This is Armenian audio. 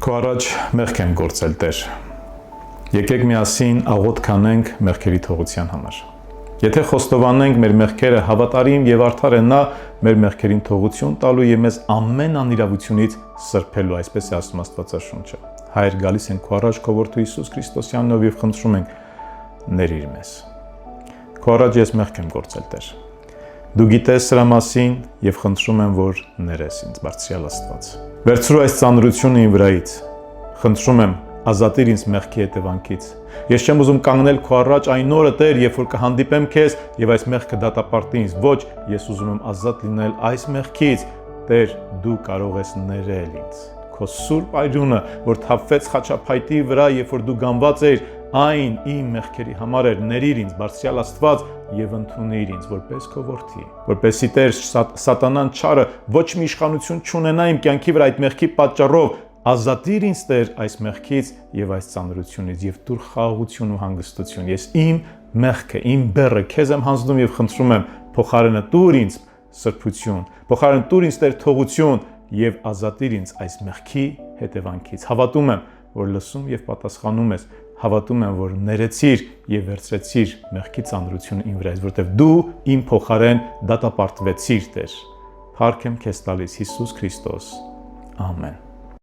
Քո առաջ մեղք եմ գործել, Տեր։ Եկեք միասին աղոթք անենք մեղքերի թողության համար։ Եթե խոստովանենք մեր մեղքերը, հավատարիմ եւ արդար է նա մեր մեղքերին թողություն տալու եւ մեզ ամեն անիրավությունից սրբելու, այսպես է ասում Աստվածաշունչը։ Հայր, գալիս ենք քո առաջ քո որդու Հիսուս Քրիստոսյանով եւ խնդրում ենք ներիր մեզ։ Քո առաջ ես մեղք եմ գործել, Տեր։ Դու գիտես սրա մասին եւ խնդրում եմ, որ ներես ինձ, Բարձրյալ Աստված։ Վերցրու այս ծանրությունը իմ վրայից։ Խնդրում եմ, ազատիր ինձ մեղքի հետևանքից։ Ես չեմ ուզում կանգնել քո առաջ այն օրը, Տեր, երբ որ կհանդիպեմ քեզ եւ այս մեղքը դատապարտի ինձ։ Ոչ, ես ուզում եմ ազատ լինել այս մեղքից։ Տեր, դու կարող ես ներել ինձ։ Քո սուրբ այրունը, որ թափվեց խաչափայտի վրա, երբ որ դու գանված էիր, այն իմ մեղքերի համար էր, ներիր ինձ, Բարձրյալ Աստված, եւ ընդունիր ինձ որպես քո որդի, որպեսզի Տեր սատանան չարը ոչ մի իշխանություն չունենա իմ կյանքի վրա այդ մեղքի պատճառով, ազատիր ինձ Տեր այս մեղքից եւ այս ծանրությունից եւ դուր խաղաղություն ու հանգստություն։ Ես իմ մեղքը, իմ բեռը քեզ եմ հանձնում եւ խնդրում եմ, փոխարենը տուր ինձ սրբություն, փոխարենը տուր ինձ Տեր թողություն եւ ազատիր ինձ այս մեղքի հետևանքից։ Հավատում եմ, որ լսում եւ պատասխանում ես, հավատում եմ, որ ներեցիր եւ վերցրեցիր մեղքի ծանրությունը իմ վրայից, որտեվ դու իմ փոխարեն դատապարտվեցիր, Տեր։ Փառք եմ քեզ տալիս Հիսուս Քրիստոս։ Ամեն։